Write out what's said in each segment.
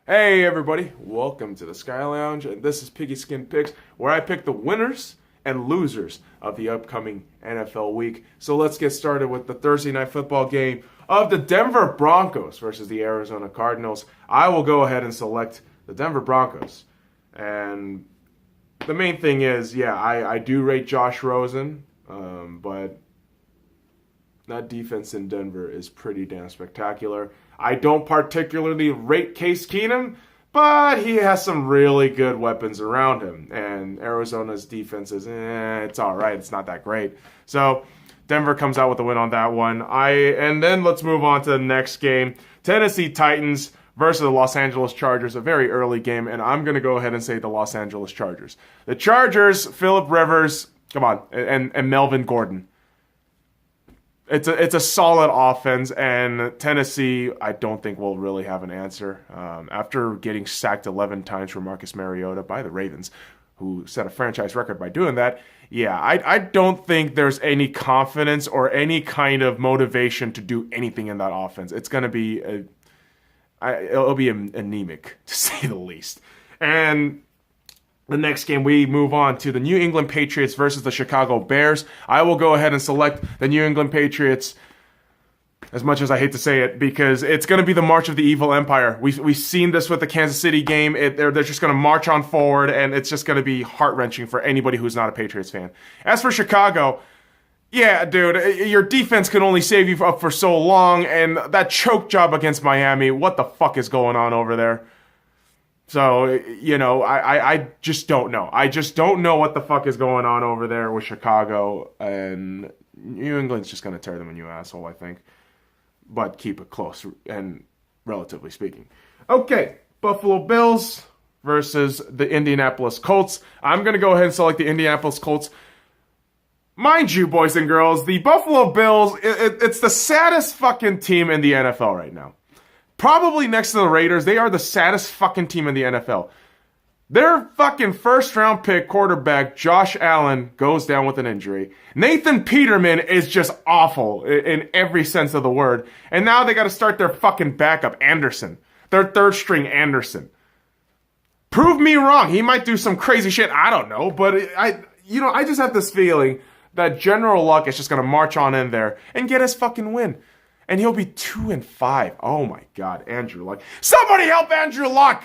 Hey everybody, welcome to the Sky Lounge, and this is Piggyskin Picks, where I pick the winners and losers of the upcoming NFL week. So let's get started with the Thursday night football game of the Denver Broncos versus the Arizona Cardinals. I will go ahead and select the Denver Broncos. And the main thing is, I do rate Josh Rosen, but that defense in Denver is pretty damn spectacular. I don't particularly rate Case Keenum, but he has some really good weapons around him. And Arizona's defense is, it's all right. It's not that great. So Denver comes out with a win on that one. And then let's move on to the next game. Tennessee Titans versus the Los Angeles Chargers, a very early game. And I'm going to go ahead and say the Los Angeles Chargers. The Chargers, Phillip Rivers, come on, and Melvin Gordon. It's a solid offense, and Tennessee, I don't think will really have an answer. After getting sacked 11 times for Marcus Mariota by the Ravens, who set a franchise record by doing that, I don't think there's any confidence or any kind of motivation to do anything in that offense. It's going to be it'll be anemic, to say the least. And the next game, we move on to the New England Patriots versus the Chicago Bears. I will go ahead and select the New England Patriots, as much as I hate to say it, because it's going to be the march of the evil empire. We've seen this with the Kansas City game. They're just going to march on forward, and it's just going to be heart-wrenching for anybody who's not a Patriots fan. As for Chicago, yeah, dude, your defense can only save you up for so long, and that choke job against Miami, what the fuck is going on over there? So, I just don't know. I just don't know what the fuck is going on over there with Chicago, and New England's just going to tear them a new asshole, I think. But keep it close, and relatively speaking. Okay, Buffalo Bills versus the Indianapolis Colts. I'm going to go ahead and select the Indianapolis Colts. Mind you, boys and girls, the Buffalo Bills, it's the saddest fucking team in the NFL right now. Probably next to the Raiders, they are the saddest fucking team in the NFL. Their fucking first-round pick quarterback, Josh Allen, goes down with an injury. Nathan Peterman is just awful in every sense of the word. And now they got to start their fucking backup, Anderson. Their third-string Anderson. Prove me wrong. He might do some crazy shit. I don't know. But I just have this feeling that General Luck is just going to march on in there and get his fucking win. And he'll be 2-5. Oh my God, Andrew Luck. Somebody help Andrew Luck!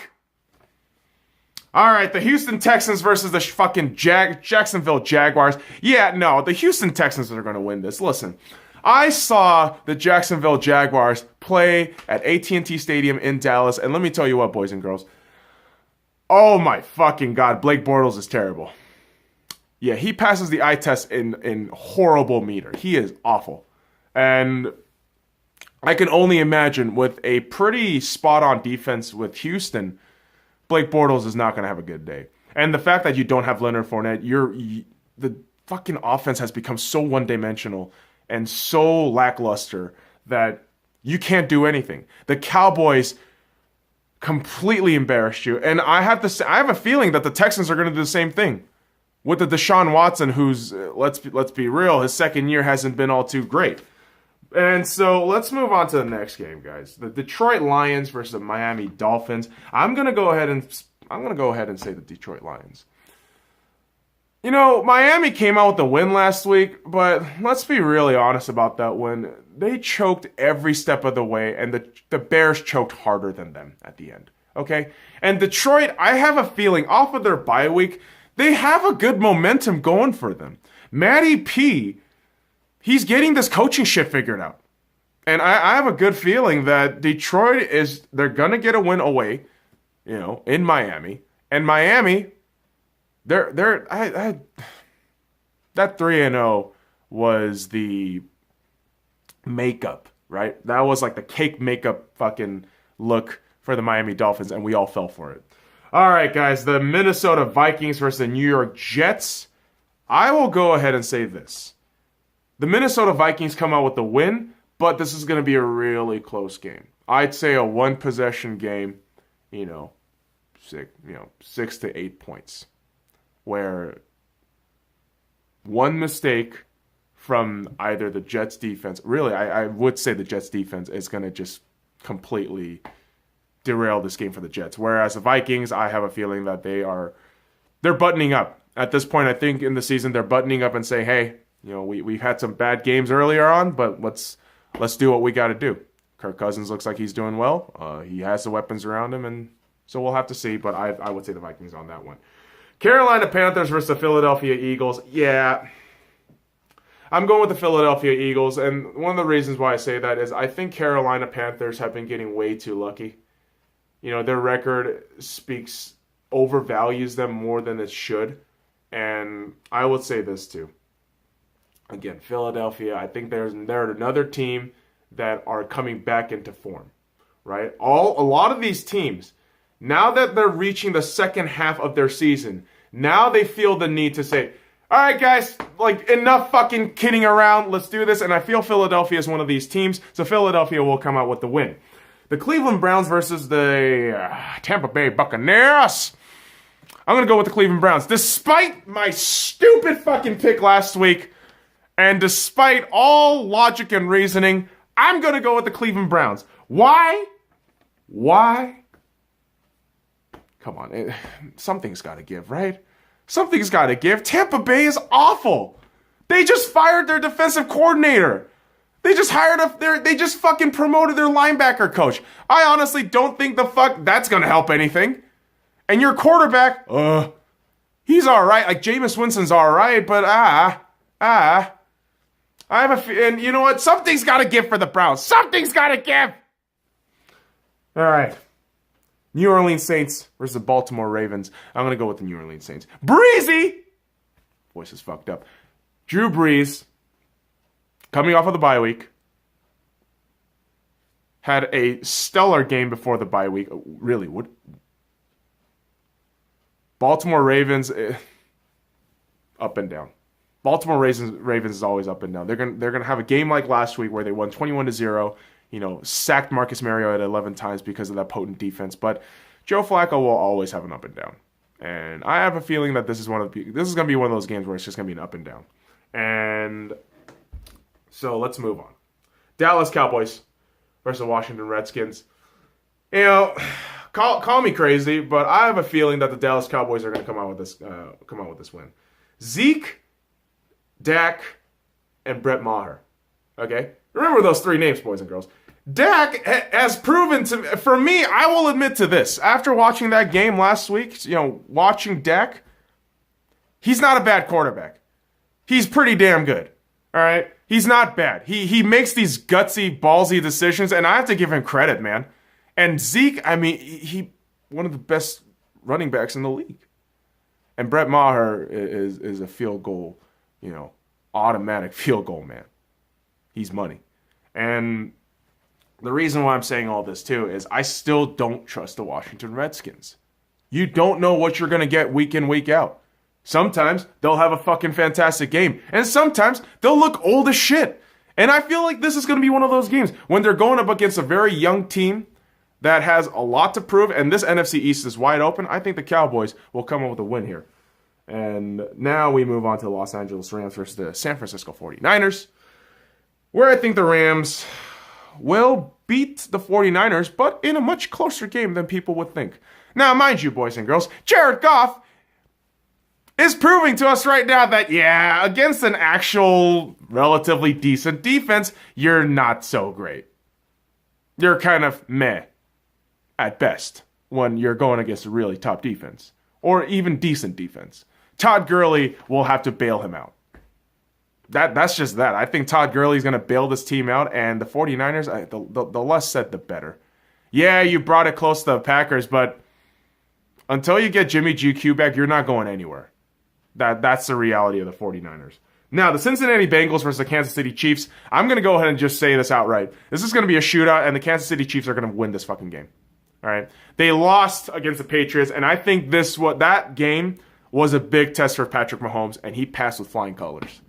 Alright, the Houston Texans versus the fucking Jacksonville Jaguars. Yeah, no, the Houston Texans are going to win this. Listen, I saw the Jacksonville Jaguars play at AT&T Stadium in Dallas, and let me tell you what, boys and girls. Oh my fucking God, Blake Bortles is terrible. Yeah, he passes the eye test in horrible meter. He is awful. And I can only imagine with a pretty spot-on defense with Houston, Blake Bortles is not going to have a good day. And the fact that you don't have Leonard Fournette, the fucking offense has become so one-dimensional and so lackluster that you can't do anything. The Cowboys completely embarrassed you. And I have a feeling that the Texans are going to do the same thing with the Deshaun Watson, who's, let's be real, his second year hasn't been all too great. And so let's move on to the next game, guys. The Detroit Lions versus the Miami Dolphins. I'm gonna go ahead and say the Detroit Lions. Miami came out with the win last week, but let's be really honest about that win. They choked every step of the way, and the Bears choked harder than them at the end. Okay? And Detroit, I have a feeling, off of their bye week, they have a good momentum going for them. Matty P, he's getting this coaching shit figured out. And I have a good feeling that Detroit they're going to get a win away, in Miami. And Miami, that 3-0 was the makeup, right? That was like the cake makeup fucking look for the Miami Dolphins, and we all fell for it. All right, guys, the Minnesota Vikings versus the New York Jets. I will go ahead and say this. The Minnesota Vikings come out with the win, but this is going to be a really close game. I'd say a one-possession game, 6 to 8 points, where one mistake from either the Jets defense, really, I would say the Jets defense is going to just completely derail this game for the Jets. Whereas the Vikings, I have a feeling that they're buttoning up. At this point, I think in the season, they're buttoning up and saying, hey, we've had some bad games earlier on, but let's do what we got to do. Kirk Cousins looks like he's doing well. He has the weapons around him, and so we'll have to see, but I would say the Vikings on that one. Carolina Panthers versus the Philadelphia Eagles. Yeah, I'm going with the Philadelphia Eagles, and one of the reasons why I say that is I think Carolina Panthers have been getting way too lucky. Their record overvalues them more than it should, and I would say this too. Again, Philadelphia, I think they're another team that are coming back into form, right? A lot of these teams, now that they're reaching the second half of their season, now they feel the need to say, all right, guys, enough fucking kidding around. Let's do this. And I feel Philadelphia is one of these teams, so Philadelphia will come out with the win. The Cleveland Browns versus the Tampa Bay Buccaneers. I'm going to go with the Cleveland Browns. Despite my stupid fucking pick last week, and despite all logic and reasoning, I'm going to go with the Cleveland Browns. Why? Come on, something's got to give, right? Something's got to give. Tampa Bay is awful. They just fired their defensive coordinator. They just they just fucking promoted their linebacker coach. I honestly don't think that's going to help anything. And your quarterback, he's all right. Jameis Winston's all right, but I have and you know what? Something's got to give for the Browns. Something's got to give. All right. New Orleans Saints versus the Baltimore Ravens. I'm going to go with the New Orleans Saints. Breezy! Voice is fucked up. Drew Brees, coming off of the bye week, had a stellar game before the bye week. Really, what? Baltimore Ravens, up and down. Baltimore Ravens is always up and down. They're gonna have a game like last week where they won 21-0. Sacked Marcus Mariota 11 times because of that potent defense. But Joe Flacco will always have an up and down. And I have a feeling that this is going to be one of those games where it's just going to be an up and down. And so let's move on. Dallas Cowboys versus the Washington Redskins. Call me crazy, but I have a feeling that the Dallas Cowboys are going to come out with this win. Zeke, Dak, and Brett Maher. Okay? Remember those three names, boys and girls. Dak has proven for me, I will admit to this. After watching that game last week, watching Dak, he's not a bad quarterback. He's pretty damn good. All right? He's not bad. He makes these gutsy, ballsy decisions, and I have to give him credit, man. And Zeke, he one of the best running backs in the league. And Brett Maher is a field goal, automatic field goal man. He's money. And the reason why I'm saying all this, too, is I still don't trust the Washington Redskins. You don't know what you're going to get week in, week out. Sometimes they'll have a fucking fantastic game. And sometimes they'll look old as shit. And I feel like this is going to be one of those games when they're going up against a very young team that has a lot to prove, and this NFC East is wide open. I think the Cowboys will come up with a win here. And now we move on to the Los Angeles Rams versus the San Francisco 49ers, where I think the Rams will beat the 49ers, but in a much closer game than people would think. Now, mind you, boys and girls, Jared Goff is proving to us right now that, against an actual relatively decent defense, you're not so great. You're kind of meh at best when you're going against a really top defense or even decent defense. Todd Gurley will have to bail him out. That's just that. I think Todd Gurley's going to bail this team out, and the 49ers, the less said, the better. Yeah, you brought it close to the Packers, but until you get Jimmy GQ back, you're not going anywhere. That's the reality of the 49ers. Now, the Cincinnati Bengals versus the Kansas City Chiefs, I'm going to go ahead and just say this outright. This is going to be a shootout, and the Kansas City Chiefs are going to win this fucking game. All right? They lost against the Patriots, and I think that game was a big test for Patrick Mahomes, and he passed with flying colors.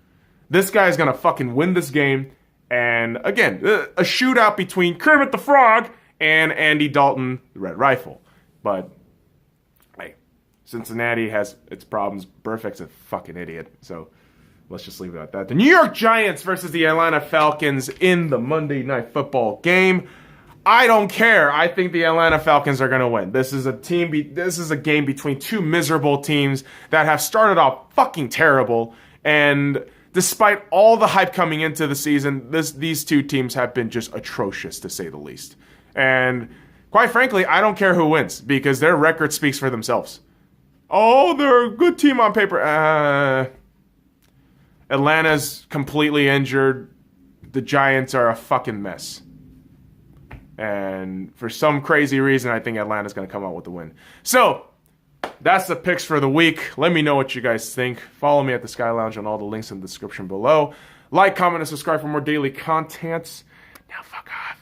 This guy is going to fucking win this game. And again, a shootout between Kermit the Frog and Andy Dalton, the Red Rifle. But, hey, Cincinnati has its problems. Burfict's a fucking idiot. So let's just leave it at that. The New York Giants versus the Atlanta Falcons in the Monday Night Football game. I don't care. I think the Atlanta Falcons are going to win. This is a game between two miserable teams that have started off fucking terrible. And despite all the hype coming into the season, these two teams have been just atrocious, to say the least. And quite frankly, I don't care who wins because their record speaks for themselves. Oh, they're a good team on paper. Atlanta's completely injured. The Giants are a fucking mess. And for some crazy reason, I think Atlanta's going to come out with the win. So, that's the picks for the week. Let me know what you guys think. Follow me at the Sky Lounge on all the links in the description below. Like, comment, and subscribe for more daily content. Now fuck off.